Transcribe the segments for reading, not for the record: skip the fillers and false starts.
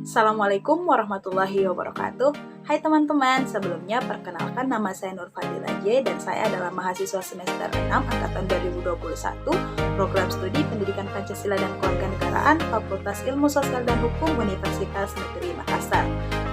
Assalamualaikum warahmatullahi wabarakatuh. Hai teman-teman, sebelumnya perkenalkan nama saya Nur Fadila J dan saya adalah mahasiswa semester 6 angkatan 2021 program studi Pendidikan Pancasila dan Kewarganegaraan Fakultas Ilmu Sosial dan Hukum Universitas Negeri Makassar.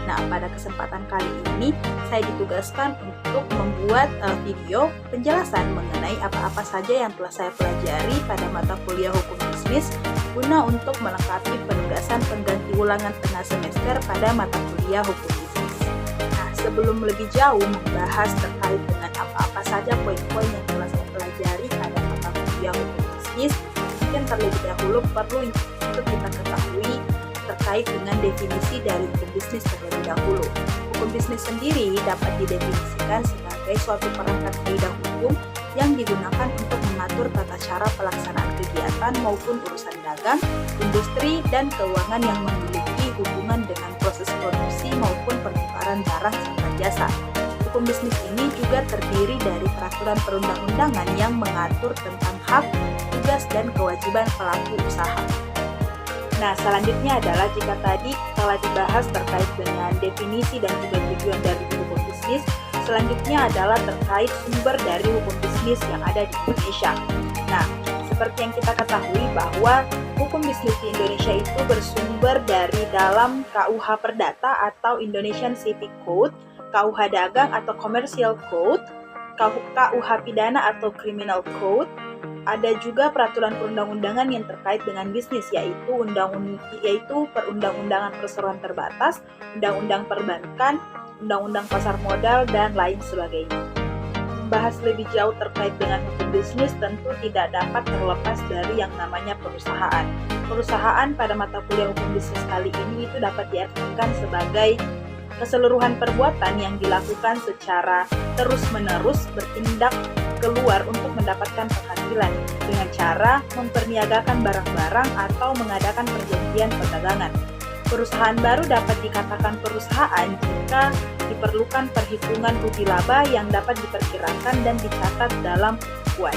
Nah, pada kesempatan kali ini saya ditugaskan untuk membuat video penjelasan mengenai apa-apa saja yang telah saya pelajari pada mata kuliah Hukum Bisnis guna untuk melengkapi penugasan pengganti ulangan tengah semester pada mata kuliah Hukum Bisnis. Nah, sebelum lebih jauh membahas terkait dengan apa-apa saja poin-poin yang telah saya pelajari pada mata kuliah Hukum Bisnis, mungkin terlebih dahulu perlu untuk kita ketahui terkait dengan definisi dari hukum bisnis terlebih dahulu. Hukum bisnis sendiri dapat didefinisikan sebagai suatu perangkat kaidah hukum yang digunakan untuk mengatur tata cara pelaksanaan kegiatan maupun urusan dagang, industri, dan keuangan yang memiliki hubungan dengan proses produksi maupun pertukaran barang serta jasa. Hukum bisnis ini juga terdiri dari peraturan perundang-undangan yang mengatur tentang hak, tugas, dan kewajiban pelaku usaha. Nah, selanjutnya adalah jika tadi telah dibahas terkait dengan definisi dan juga tujuan dari hukum bisnis, selanjutnya adalah terkait sumber dari hukum bisnis yang ada di Indonesia. Nah, seperti yang kita ketahui bahwa hukum bisnis di Indonesia itu bersumber dari dalam KUH Perdata atau Indonesian Civic Code, KUH Dagang atau Commercial Code, KUH Pidana atau Criminal Code. Ada juga peraturan perundang-undangan yang terkait dengan bisnis, yaitu perundang-undangan perseroan terbatas, undang-undang perbankan, undang-undang pasar modal, dan lain sebagainya. Membahas lebih jauh terkait dengan hukum bisnis tentu tidak dapat terlepas dari yang namanya perusahaan. Perusahaan pada mata kuliah hukum bisnis kali ini itu dapat diartikan sebagai keseluruhan perbuatan yang dilakukan secara terus-menerus bertindak keluar untuk mendapatkan penghasilan dengan cara memperniagakan barang-barang atau mengadakan perjanjian perdagangan. Perusahaan baru dapat dikatakan perusahaan jika diperlukan perhitungan rugi laba yang dapat diperkirakan dan dicatat dalam bukuan.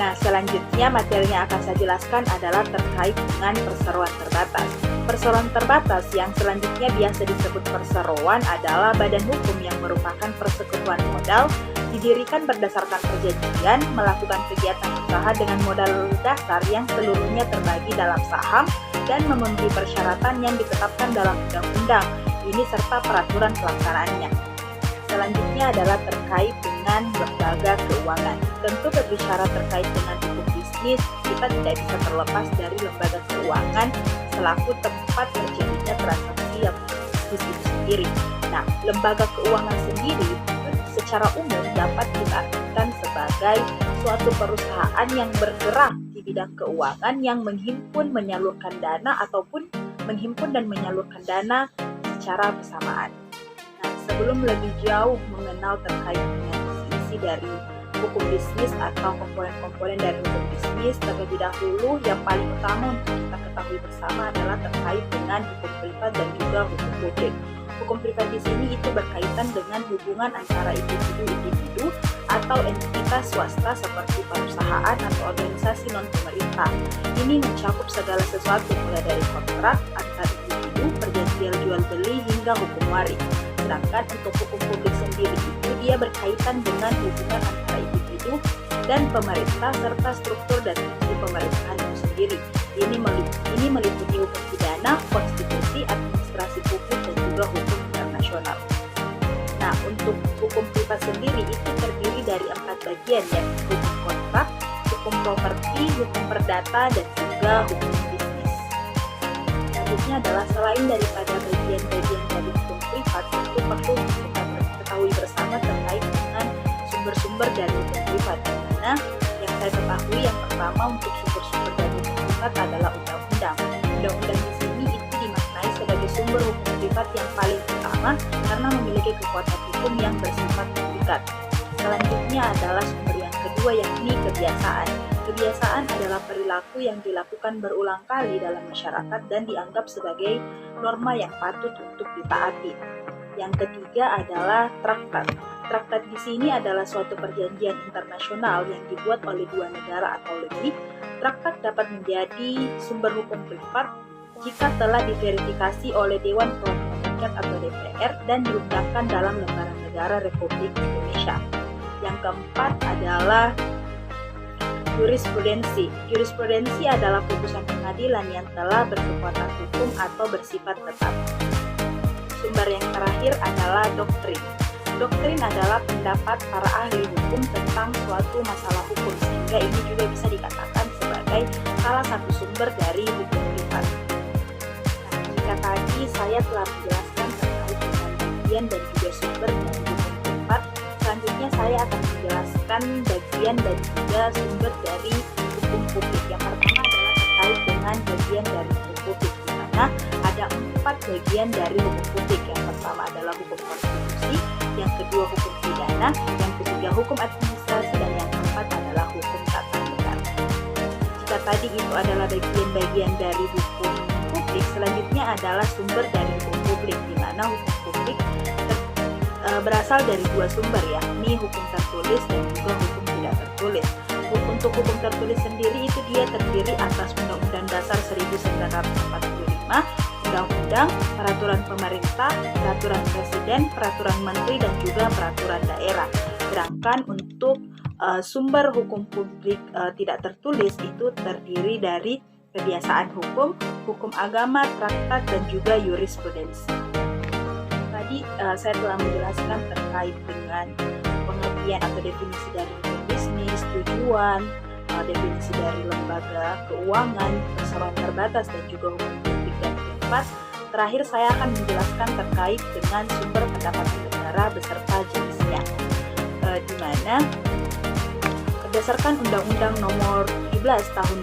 Nah, selanjutnya materi yang akan saya jelaskan adalah terkait dengan perseroan terbatas. Perseroan terbatas yang selanjutnya biasa disebut perseroan adalah badan hukum yang merupakan persekutuan modal, didirikan berdasarkan perjanjian, melakukan kegiatan usaha dengan modal dasar yang seluruhnya terbagi dalam saham dan memenuhi persyaratan yang ditetapkan dalam undang-undang ini serta peraturan pelaksanaannya. Selanjutnya adalah terkait dengan lembaga keuangan. Tentu berbicara terkait dengan hukum bisnis, kita tidak bisa terlepas dari lembaga keuangan selaku tempat terjadinya transaksi yang bisnis itu sendiri. Nah, lembaga keuangan sendiri secara umum dapat kita artikan sebagai suatu perusahaan yang bergerak di bidang keuangan yang menghimpun, menyalurkan dana ataupun menghimpun dan menyalurkan dana secara bersamaan. Nah, sebelum lebih jauh mengenal terkait dengan isi dari hukum bisnis atau komponen-komponen dari hukum bisnis, terlebih dahulu yang paling utama untuk kita ketahui bersama adalah terkait dengan hukum privat dan juga hukum publik. Hukum privat di sini itu berkaitan dengan hubungan antara individu-individu atau entitas swasta seperti perusahaan atau organisasi non-pemerintah. Ini mencakup segala sesuatu mulai dari kontrak antar individu, perjanjian jual beli hingga hukum waris. Sedangkan untuk hukum publik sendiri itu dia berkaitan dengan hubungan antara individu dan pemerintah serta struktur dan fungsi pemerintahan itu sendiri. Ini meliputi hukum pidana, konstitusi, administrasi publik dan juga hukum internasional. Nah, untuk hukum privat sendiri itu terdiri dari 4 bagian, yaitu hukum kontrak, hukum properti, hukum perdata, dan juga hukum bisnis. Selanjutnya adalah selain daripada bagian-bagian dari hukum privat, itu perlu kita ketahui bersama terkait dengan sumber-sumber dari hukum privat. Dimana yang saya ketahui yang pertama untuk sumber-sumber dari hukum privat adalah undang-undang. Undang-undang di sini itu dimaknai sebagai sumber hukum privat yang paling utama karena memiliki kekuatan hukum yang bersifat mengikat. Selanjutnya adalah sumber yang kedua, yakni kebiasaan. Kebiasaan adalah perilaku yang dilakukan berulang kali dalam masyarakat dan dianggap sebagai norma yang patut untuk ditaati. Yang ketiga adalah traktat. Traktat di sini adalah suatu perjanjian internasional yang dibuat oleh 2 negara atau lebih. Traktat dapat menjadi sumber hukum privat jika telah diverifikasi oleh Dewan Perwakilan Rakyat atau DPR dan diundangkan dalam lembaran negara Republik Indonesia. Yang keempat adalah jurisprudensi. Jurisprudensi adalah putusan pengadilan yang telah berkekuatan hukum atau bersifat tetap. Sumber yang terakhir adalah doktrin. Doktrin adalah pendapat para ahli hukum tentang suatu masalah hukum, sehingga ini juga bisa dikatakan sebagai salah satu sumber dari hukum privat. Nah, jika tadi saya telah menjelaskan terkait dengan bagian dan juga sumber dari hukum privat, selanjutnya saya akan menjelaskan bagian dan juga sumber dari hukum publik. Yang pertama adalah terkait dengan bagian dari hukum publik, di mana ada 4 bagian dari hukum publik. Yang pertama adalah hukum konstitusi, yang kedua hukum pidana, yang ketiga hukum administrasi, dan yang keempat adalah hukum tata negara. Jika tadi itu adalah bagian-bagian dari hukum publik, selanjutnya adalah sumber dari hukum publik, di mana hukum publik berasal dari 2 sumber, yakni hukum tertulis dan juga hukum tidak tertulis. Untuk hukum tertulis sendiri itu dia terdiri atas Undang-Undang Dasar 1945, Undang-Undang, Peraturan Pemerintah, Peraturan Presiden, Peraturan Menteri, dan juga Peraturan Daerah. Sedangkan untuk sumber hukum publik tidak tertulis itu terdiri dari kebiasaan hukum, hukum agama, traktat, dan juga jurisprudensi. Tadi saya telah menjelaskan terkait dengan pengertian atau definisi dari bisnis, tujuan, definisi dari lembaga keuangan, perseroan terbatas, dan juga hukum publik dan privat. Terakhir saya akan menjelaskan terkait dengan sumber pendapatan negara beserta jenisnya, di mana berdasarkan Undang-Undang Nomor 17 Tahun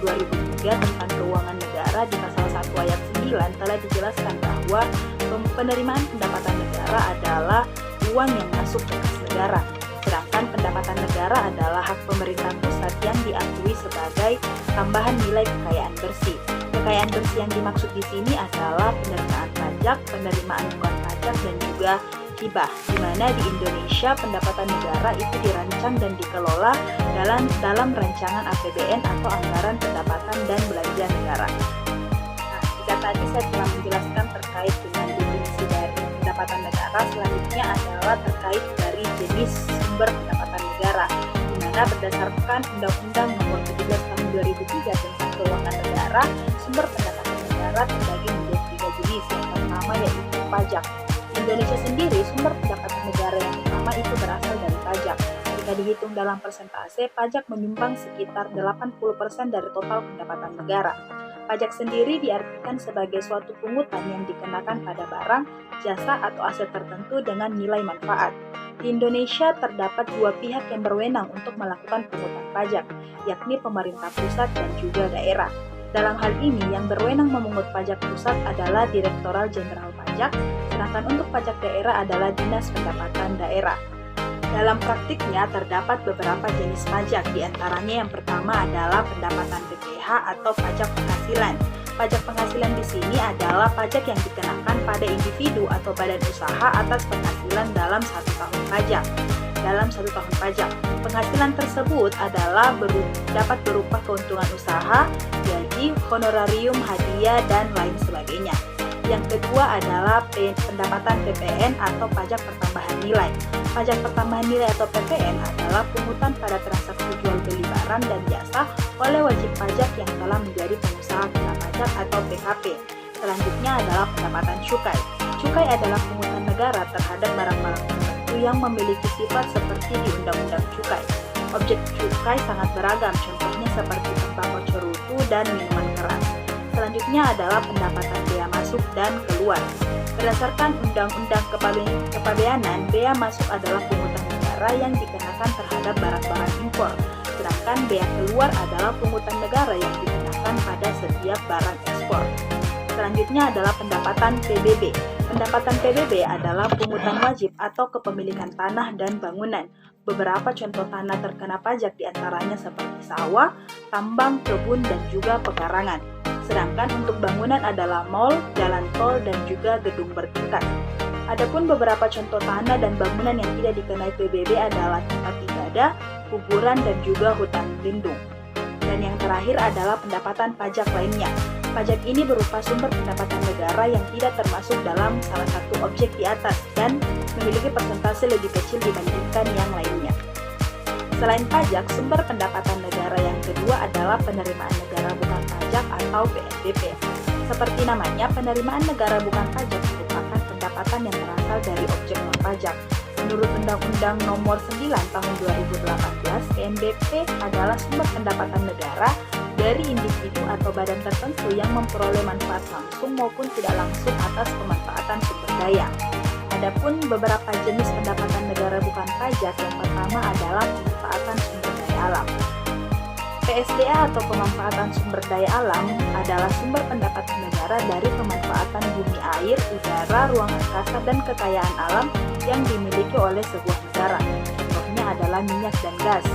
2003 tentang Keuangan Negara di pasal 1 ayat 9 telah dijelaskan bahwa penerimaan pendapatan negara adalah uang yang masuk ke kas negara. Sedangkan pendapatan negara adalah hak pemerintah pusat yang diakui sebagai tambahan nilai kekayaan bersih. Kekayaan bersih yang dimaksud di sini adalah penerimaan pajak, penerimaan bukan pajak, dan juga hibah, di mana di Indonesia pendapatan negara itu dirancang dan dikelola dalam rancangan APBN atau anggaran pendapatan dan belanja negara. Nah, jika tadi saya telah menjelaskan terkait dengan definisi dari pendapatan negara, selanjutnya adalah terkait dari jenis sumber pendapatan negara, di mana berdasarkan Undang-Undang Nomor 17 Tahun 2003 tentang Keuangan Negara, sumber pendapatan negara terbagi menjadi 3 jenis. Yang pertama yaitu pajak. Di Indonesia sendiri, sumber pendapatan negara yang pertama itu berasal dari pajak. Jika dihitung dalam persentase, pajak menyumbang sekitar 80% dari total pendapatan negara. Pajak sendiri diartikan sebagai suatu pungutan yang dikenakan pada barang, jasa, atau aset tertentu dengan nilai manfaat. Di Indonesia terdapat 2 pihak yang berwenang untuk melakukan pungutan pajak, yakni pemerintah pusat dan juga daerah. Dalam hal ini, yang berwenang memungut pajak pusat adalah Direktorat Jenderal Pajak, sedangkan untuk pajak daerah adalah Dinas Pendapatan Daerah. Dalam praktiknya terdapat beberapa jenis pajak, diantaranya yang pertama adalah pendapatan PPh atau pajak penghasilan. Pajak penghasilan di sini adalah pajak yang dikenakan pada individu atau badan usaha atas penghasilan dalam 1 tahun pajak. Penghasilan tersebut adalah dapat berupa keuntungan usaha, gaji, honorarium, hadiah, dan lain sebagainya. Yang kedua adalah pendapatan PPN atau pajak pertambahan nilai. Pajak pertambahan nilai atau PPN adalah pungutan pada transaksi jual beli barang dan jasa oleh wajib pajak yang telah menjadi pengusaha kena pajak atau PKP. Selanjutnya adalah pendapatan cukai. Cukai adalah pungutan negara terhadap barang-barang tertentu yang memiliki sifat seperti di Undang-Undang Cukai. Objek cukai sangat beragam, contohnya seperti tembakau cerutu dan minuman keras. Selanjutnya adalah pendapatan bea masuk dan keluar. Berdasarkan Undang-Undang Kepabeanan, bea masuk adalah pungutan negara yang dikenakan terhadap barang-barang impor. Sedangkan bea keluar adalah pungutan negara yang dikenakan pada setiap barang ekspor. Selanjutnya adalah pendapatan PBB. Pendapatan PBB adalah pungutan wajib atau kepemilikan tanah dan bangunan. Beberapa contoh tanah terkena pajak diantaranya seperti sawah, tambang, kebun, dan juga pekarangan. Sedangkan untuk bangunan adalah mal, jalan tol, dan juga gedung bertingkat. Adapun beberapa contoh tanah dan bangunan yang tidak dikenai PBB adalah tempat ibadah, kuburan, dan juga hutan lindung. Dan yang terakhir adalah pendapatan pajak lainnya. Pajak ini berupa sumber pendapatan negara yang tidak termasuk dalam salah satu objek di atas dan memiliki persentase lebih kecil dibandingkan yang lainnya. Selain pajak, sumber pendapatan negara yang kedua adalah penerimaan negara bukan pajak atau PNBP. Seperti namanya, penerimaan negara bukan pajak merupakan pendapatan yang berasal dari objek non-pajak. Menurut Undang-Undang Nomor 9 Tahun 2018, PNBP adalah sumber pendapatan negara dari individu atau badan tertentu yang memperoleh manfaat langsung maupun tidak langsung atas pemanfaatan sumber daya. Adapun beberapa jenis pendapatan negara bukan pajak, yang pertama adalah pemanfaatan sumber daya alam. PSDA atau pemanfaatan sumber daya alam adalah sumber pendapatan negara dari pemanfaatan bumi, air, udara, ruang angkasa, dan kekayaan alam yang dimiliki oleh sebuah negara. Contohnya adalah minyak dan gas.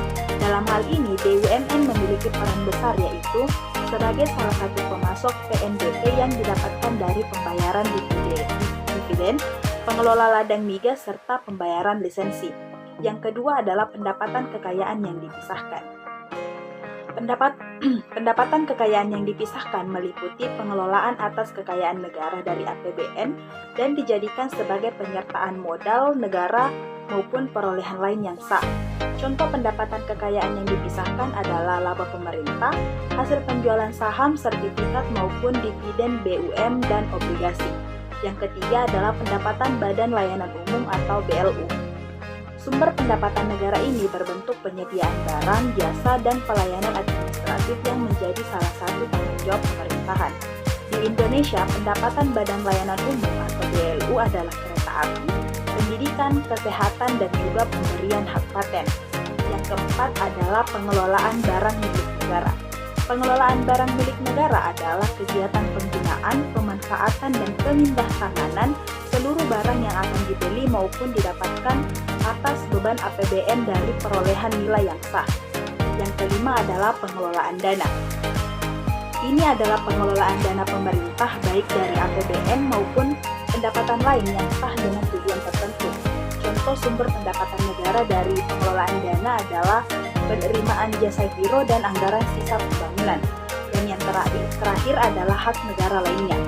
Dalam hal ini, BUMN memiliki peran besar, yaitu sebagai salah satu pemasok PNBP yang didapatkan dari pembayaran dividen, pengelola ladang migas, serta pembayaran lisensi. Yang kedua adalah pendapatan kekayaan yang dipisahkan. Pendapatan kekayaan yang dipisahkan meliputi pengelolaan atas kekayaan negara dari APBN dan dijadikan sebagai penyertaan modal negara maupun perolehan lain yang sah. Contoh pendapatan kekayaan yang dipisahkan adalah laba pemerintah, hasil penjualan saham, sertifikat maupun dividen BUM dan obligasi. Yang ketiga adalah pendapatan Badan Layanan Umum atau BLU. Sumber pendapatan negara ini berbentuk penyediaan barang, jasa, dan pelayanan administratif yang menjadi salah satu tanggung jawab pemerintahan. Di Indonesia, pendapatan Badan Layanan Umum atau BLU adalah kereta api, pendidikan, kesehatan, dan juga pemberian hak paten. Yang keempat adalah pengelolaan barang milik negara. Pengelolaan barang milik negara adalah kegiatan penggunaan, pemanfaatan, dan pemindahtanganan seluruh barang yang akan dibeli maupun didapatkan atas beban APBN dari perolehan nilai yang sah. Yang kelima adalah pengelolaan dana. Ini adalah pengelolaan dana pemerintah baik dari APBN maupun pendapatan lain yang sah dengan tujuan tertentu. Contoh sumber pendapatan negara dari pengelolaan dana adalah penerimaan jasa giro dan anggaran sisa pembangunan. Dan yang terakhir adalah hak negara lainnya.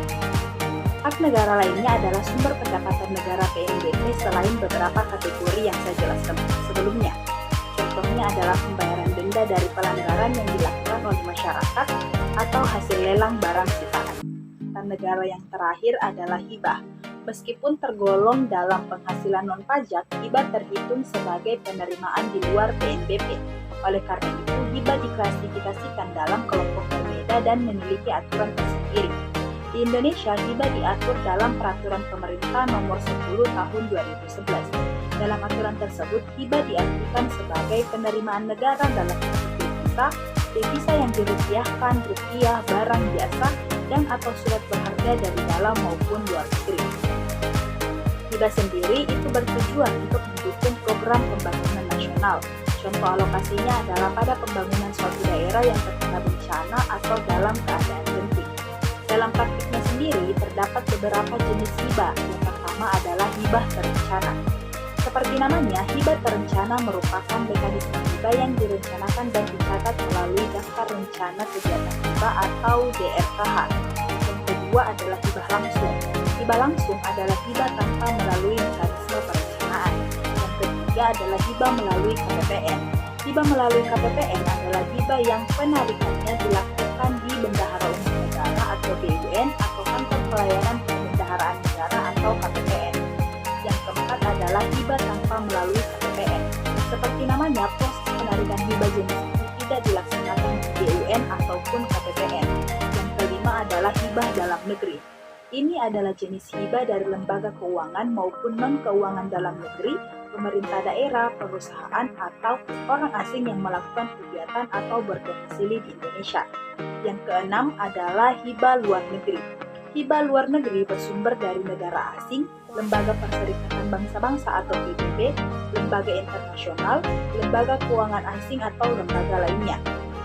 Hak negara lainnya adalah sumber pendapatan negara PNBP selain beberapa kategori yang saya jelaskan sebelumnya. Contohnya adalah pembayaran denda dari pelanggaran yang dilakukan oleh masyarakat atau hasil lelang barang sitaan. Dan negara yang terakhir adalah hibah. Meskipun tergolong dalam penghasilan non-pajak, hibah terhitung sebagai penerimaan di luar PNBP. Oleh karena itu, hibah diklasifikasikan dalam kelompok berbeda dan memiliki aturan tersendiri. Di Indonesia, hibah diatur dalam Peraturan Pemerintah Nomor 10 Tahun 2011. Dalam aturan tersebut, hibah diartikan sebagai penerimaan negara dalam bentuk devisa yang dirupiahkan, rupiah, barang, jasa, dan atau surat berharga dari dalam maupun luar negeri. Hibah sendiri itu bertujuan untuk mendukung program pembangunan nasional. Contoh alokasinya adalah pada pembangunan suatu daerah yang terkena bencana atau dalam keadaan genting. Dalam praktiknya sendiri, terdapat beberapa jenis hibah. Yang pertama adalah hibah terencana. Seperti namanya, hibah terencana merupakan mekanisme hibah yang direncanakan dan dicatat melalui daftar rencana kegiatan hibah atau DRKH. Yang kedua adalah hibah langsung. Hibah langsung adalah hibah tanpa melalui mekanisme perencanaan. Yang ketiga adalah hibah melalui KPPN. Hibah melalui KPPN adalah hibah yang penarikannya dilakukan di Bendahara Umum Negara atau BUN atau Kantor Pelayanan Pembendaharaan Negara atau KPPN. Yang keempat adalah hibah tanpa melalui KPPN. Seperti namanya, proses penarikan hibah jenis ini tidak dilaksanakan di BUN ataupun KPPN. Yang kelima adalah hibah dalam negeri. Ini adalah jenis hibah dari lembaga keuangan maupun non-keuangan dalam negeri, pemerintah daerah, perusahaan, atau orang asing yang melakukan kegiatan atau berdomisili di Indonesia. Yang keenam adalah hibah luar negeri. Hibah luar negeri bersumber dari negara asing, lembaga perserikatan bangsa-bangsa atau PBB, lembaga internasional, lembaga keuangan asing atau lembaga lainnya.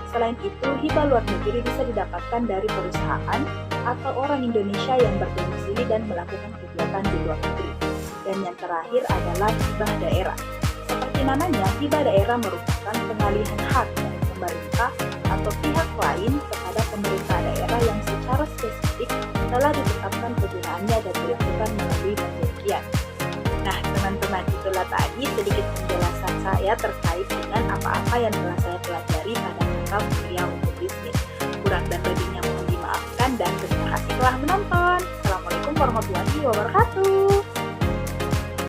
Selain itu, hibah luar negeri bisa didapatkan dari perusahaan atau orang Indonesia yang berdomisili dan melakukan kegiatan di luar negeri. Dan yang terakhir adalah hibah daerah. Seperti namanya, hibah daerah merupakan pengalihan hak dari pemerintah atau pihak lain kepada pemerintah daerah yang secara spesifik telah ditetapkan kegunaannya dan dilakukan melalui perjanjian. Nah, teman-teman, itulah tadi sedikit penjelasan saya terkait dengan apa-apa yang telah saya pelajari pada mata kuliah untuk bisnis. Kurang dan lebihnya mohon dimaafkan dan terima kasih telah menonton. Assalamualaikum warahmatullahi wabarakatuh.